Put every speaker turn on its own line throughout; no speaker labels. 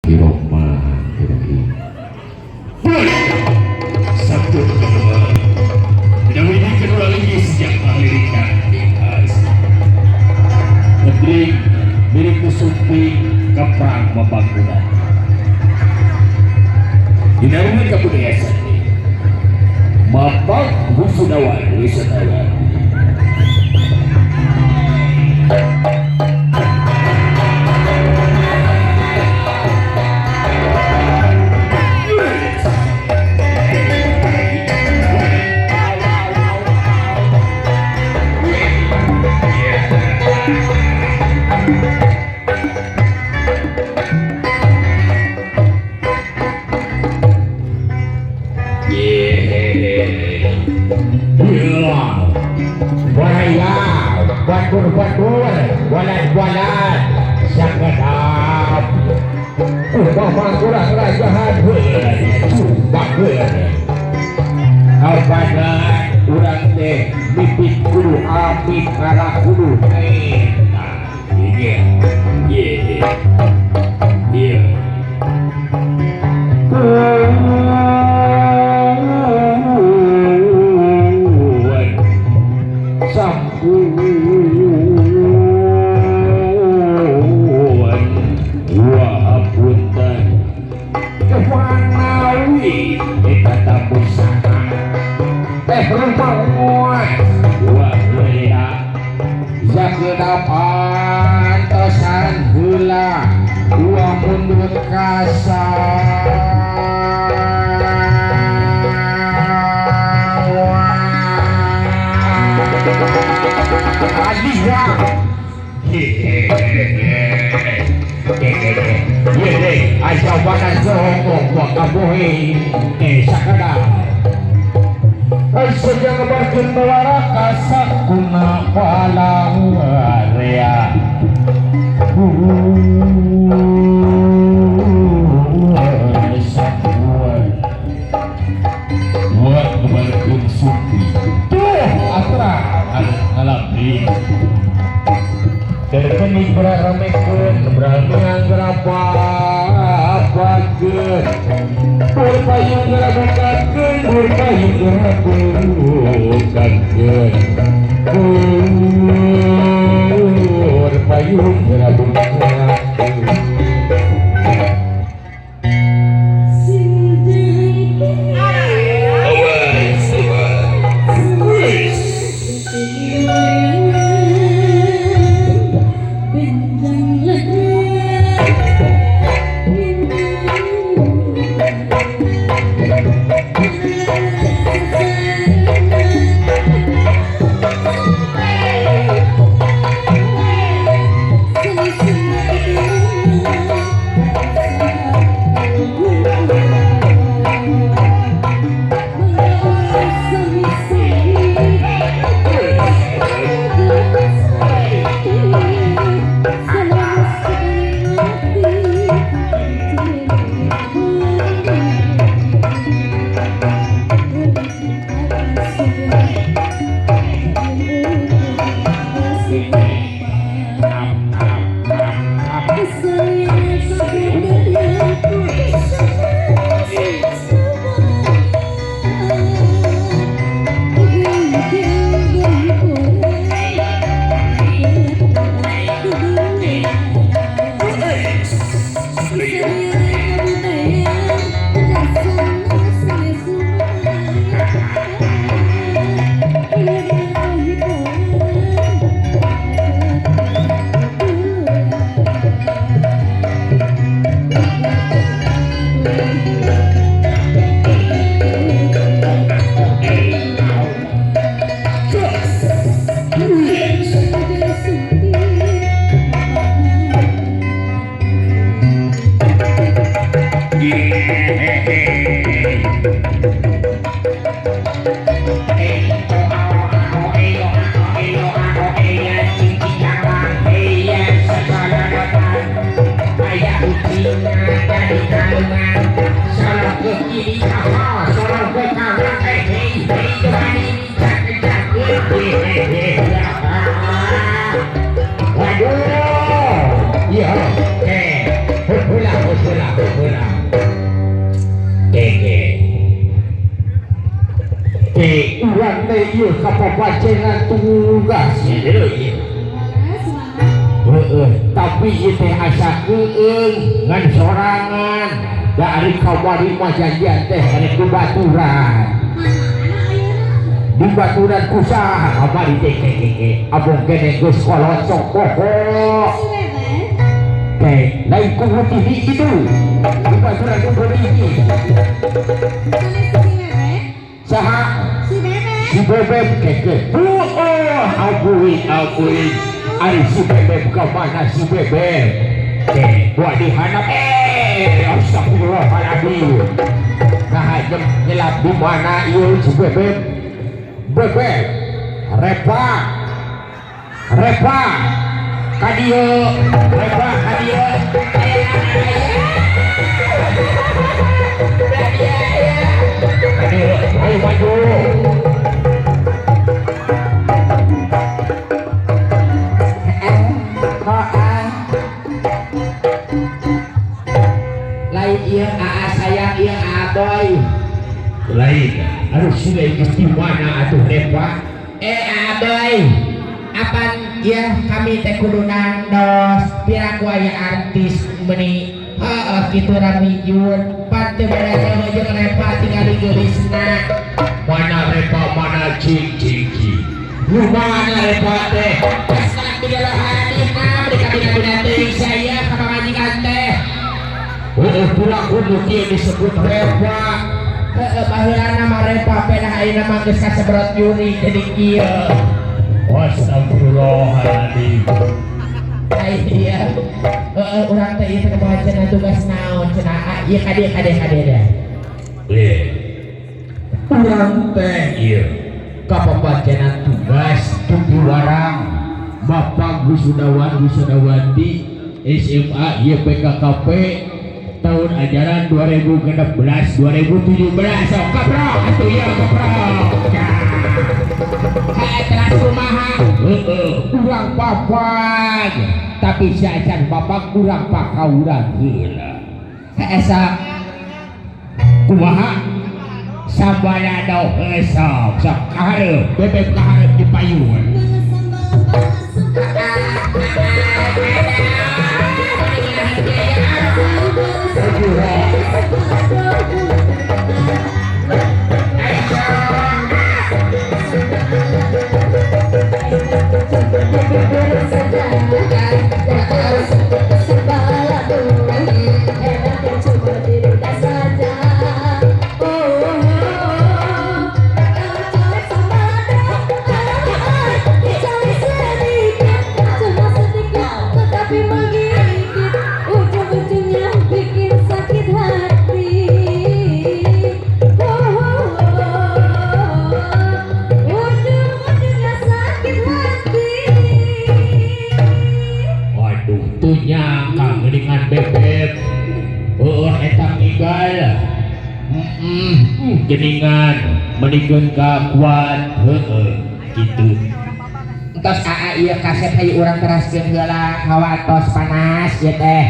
Iroma Iroki satu kedua yang ini kedua lagi sejak melirikan Kedring milik Kusumpi keperang membangunan dinarungan kebudayaan seni Bapak Busudawan Wisatawan
Walat Syakadab Umpama kurang rajahan Bakir Kapada urang teh Bipit kudu Amit karah kudu pantosan hula dua mundur kasar Alihya Aja bakal sehongkong buat kabuhi Sakadar Sejak bakin mewaraka sakuna palang area buat kebalikun supi tuh atra alami terkenik beraramekun beranian berapa bagus berpayung gerabukakeun berpayung gerabukakeun berpayung gerabukakeun Waduh, iya, hula. urang teh ieu kapapacengan tugas ieu. Tapi ieu teh asa keung ngan sorangan. Da ari kamari mah janjian teh kana ku baturan. Di baturan kusaha kamari teh abong kene geus kolocok poho. Teh lain ku hati itu. Di baturan ku beureum. Saha? Si Bebek keke. Ampun. Ari si Bebek ka mana si Bebek? Gua dihanap. Astagfirullahaladzim. Nah, nyelap di mana ieu si Bebek? Bebek. Repa. Ka dieu. Repa ka dieu. Ayo maju. Lain ieu aa sayang ieu aa boy. Lain. Aduh si lain di mana atuh Repa? Aa boy. Apan ya kami teh kudu nangdos piraku aya artis meuni. Heeh kitu ramijun. Pan teu beres jeung Repa tinggal geulisna. Mana Repa mana cing. Lu mana Repa teh? Kasar di dalam hati mah bina teuing saya ka majikan teh. Pulang kudu kieu disebut Repa. Baheula nama Repa pedah ayeuna mah geus kasebrot Yuri jadi kieu. Astagfirullahaladzim. Iya. Urang teh ieu teh kebaca tugas naon cenah. Ieu kade dah. Urang teh ieu kapapacenan tugas tuti warang Bapak Wisudawati SMA ieu PKKP tahun ajaran 2016-2017. Sok kaprok atuh ieu kaprok. Teras kumaha? Kurang papan. Tapi sajan bapak kurang pakauran heula. Esa kumaha? Sabalado sok kahareup, Bebek kahareup di payun. Geningan meningkeun ka kuat gitu. Entos aa ieu kaset hayu urang teraskeun heula kawatos panas ieu teh.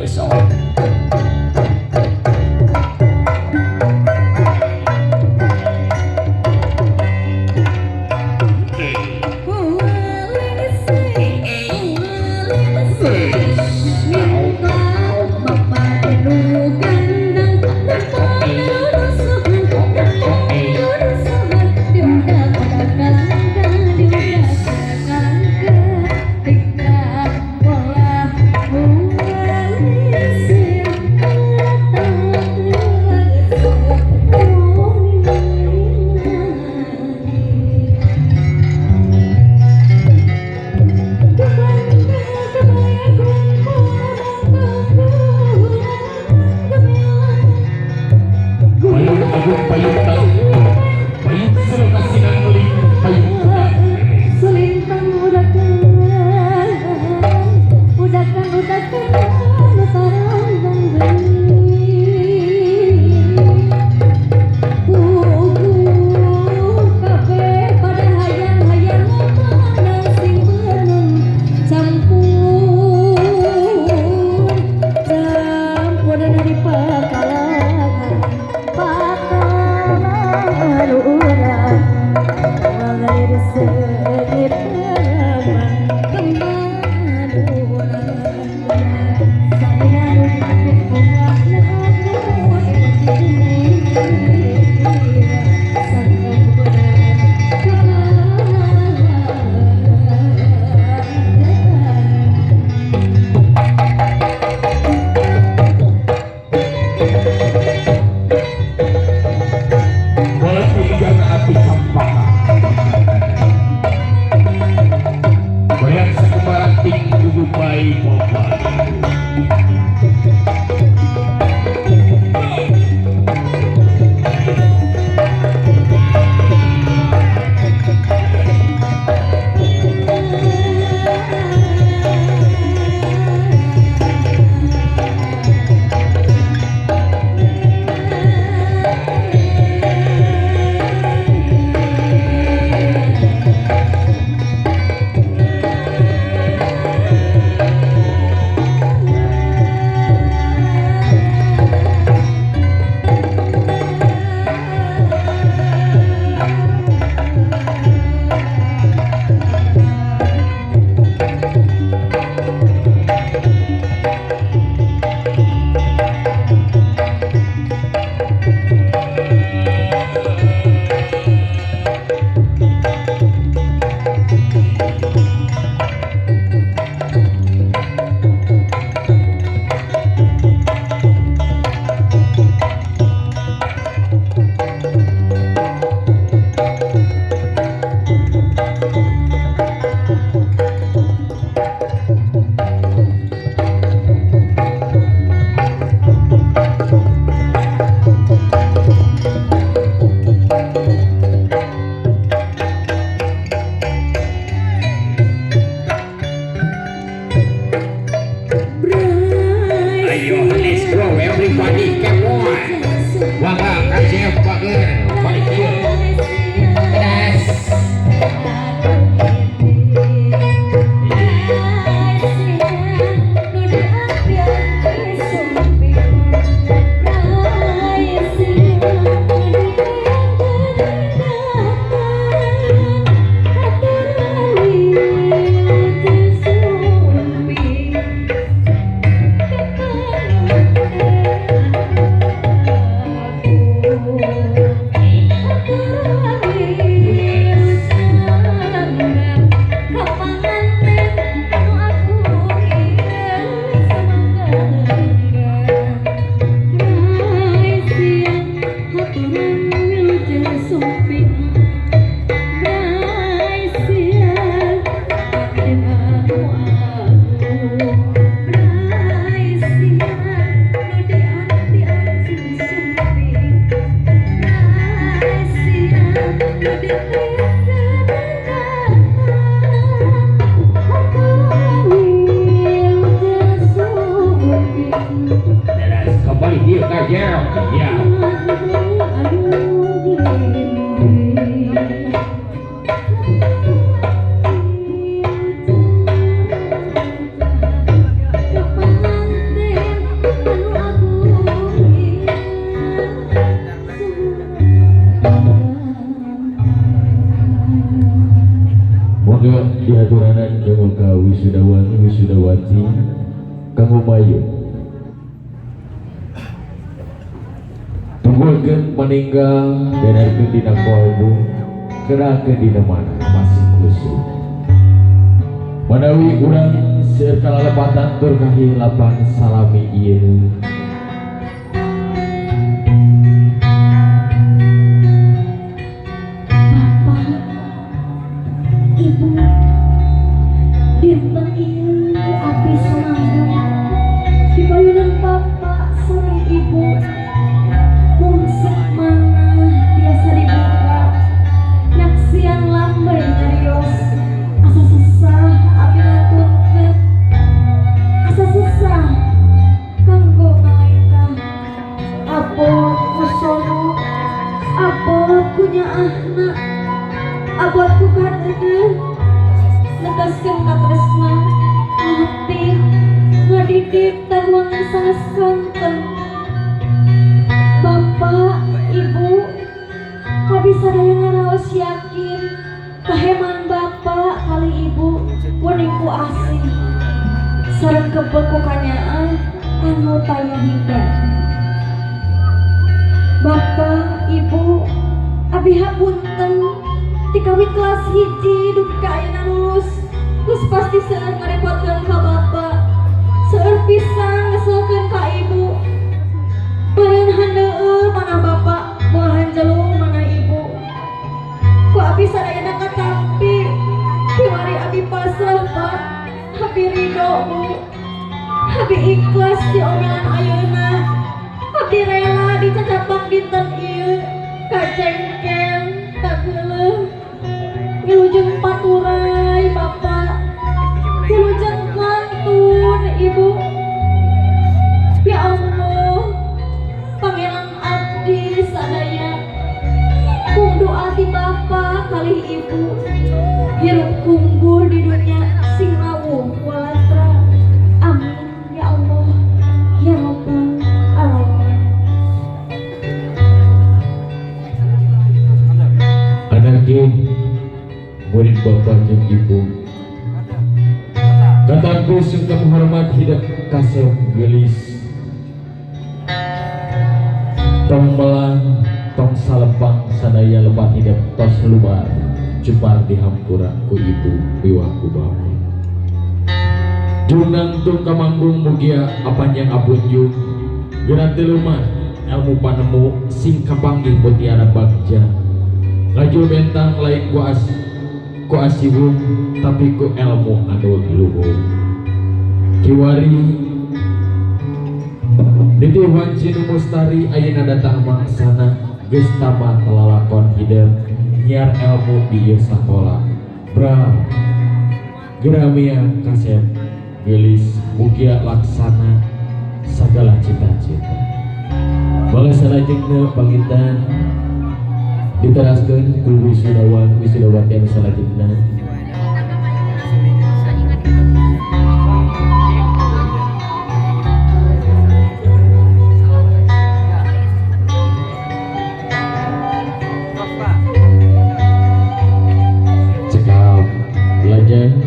Sok.
Patah
go everybody come on. Wangga kasih bager. Balik dia. Das. Kembali dia kayak ya.
Moga diaturanan kanggo ka wisudawan wisudawati kanggo mayu tunggulkeun meninggal denarkeun dina kolbu gerakeun dina mana masing kusuk manawi urang seueur kalalepatan tur kahilapan salami ieu
Ibu, dinten ieu api sumangga dibayunan papa sareng ibu mungsek mana biasa dibuka nyak siang lambai nyarios asa sesah api ngaturkeun asa sesah kanggo ngaitah abot kusono abot kunyaahna abot ku kadeudeung negaskeun katresna hati ngadidik taruang sasantun bapak ibu abi sadaya ngaraos yakin kaheman bapak kali ibu kuning ku asih sareng kebek ku kanyaan anu taya hingga bapak ibu abi hapunten dikawin kelas hiji dugi ka ayeuna lulus terus pasti seueur ngarepotkeun ka bapak seueur pisan ngeselkeun ka ibu beureun handeueuh mana bapak moal jelung mana ibu ku abi sadayana katampi kiwari abi pasrah pak abi ridho bu abi ikhlas di omelan ayeuna abi rela dicacapang dinten ieu kacengkel tak geuleuh wilujeng paturai bapak wilujeng kantun ibu ya Allah pangeran abdi sadaya kung doa ti bapak kali ibu hirup kungguh di dunia sing rawuh walatra amin ya Allah ya Rabbal alamin.
anaknya murid bapak jeung ibu kataku sungka menghormat hidup kasih gelis tong melang tong salepang sadaya lepat hidup tos lubar cepar dihampura ku ibu biwah ku bapak junang tung kamanggung mugia apanjang abunjung geran teluman ilmu panemu sing kapanggih mutiara bagja laju bentang lain ku asibun tapi ku ilmu anu luhur kiwari ditiwan cinu mustari ayeuna datang mangsana geus tamat telalakon hideung nyiar ilmu di ieu sakola bra geramia kasep gelis mugia laksana segala cita-cita. Mangga salajengna panginten diteraskeun ku wisudawan wisudawati anu salajengna. Cekap lajeng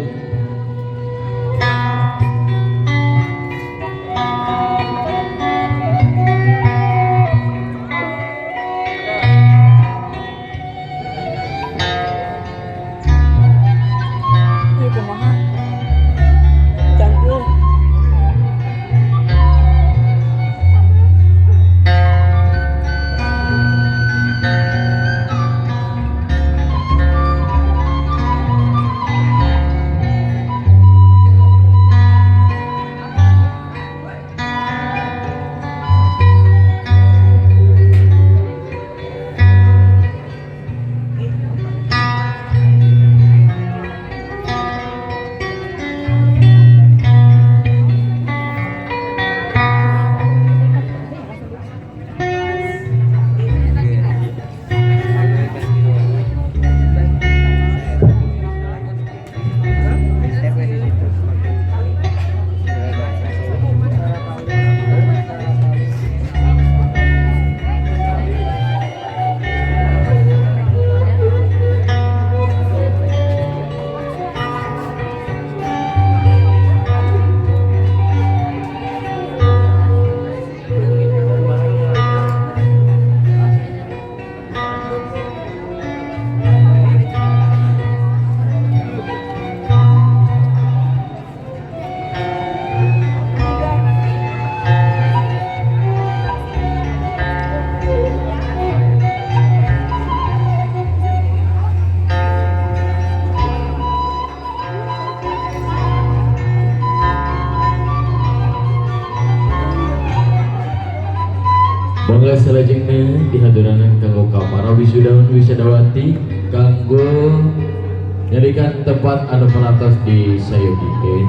mangga salajengna dihaduranan kanggo ka para wisudawan wisudawati kanggo nyarikan tempat anu peratos di sayogikeun.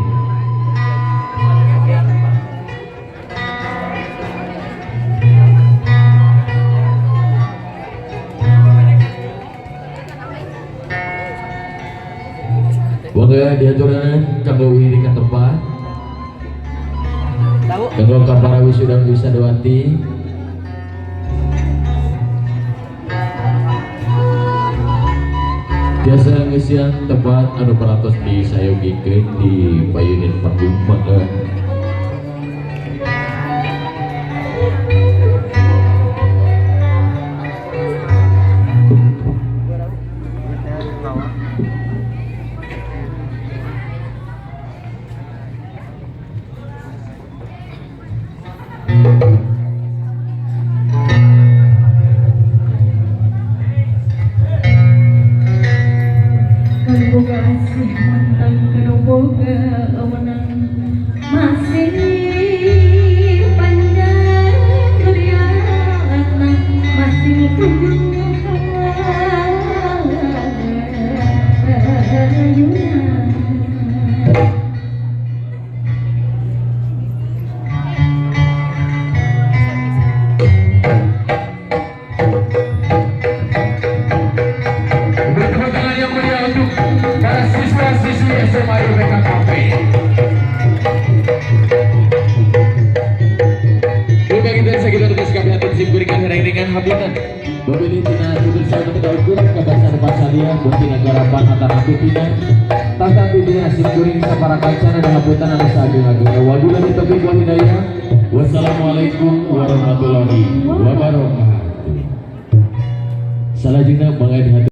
Mangga dihaduranan kanggo nyarikan tempat kanggo ka para wisudawan wisudawati biasa ngisian tempat anu peratos di sayogikeun di payunin panggung mangga.
Boga asih mantan kanu boga awenan masih panjang berianan masih
SMA UBKKP. Udah kita segitu terus kami atur simpurikan dengan habutan. Babili tina tutur saya ketika ukur kebasan pasalia bukti negara pan antara pitina. Tata pitina simpuring sapara kancana dan habutan anu saageng-agengna wabillahi taufiq wal hidayah. Wassalamualaikum warahmatullahi wabarakatuh. Salajengna mangga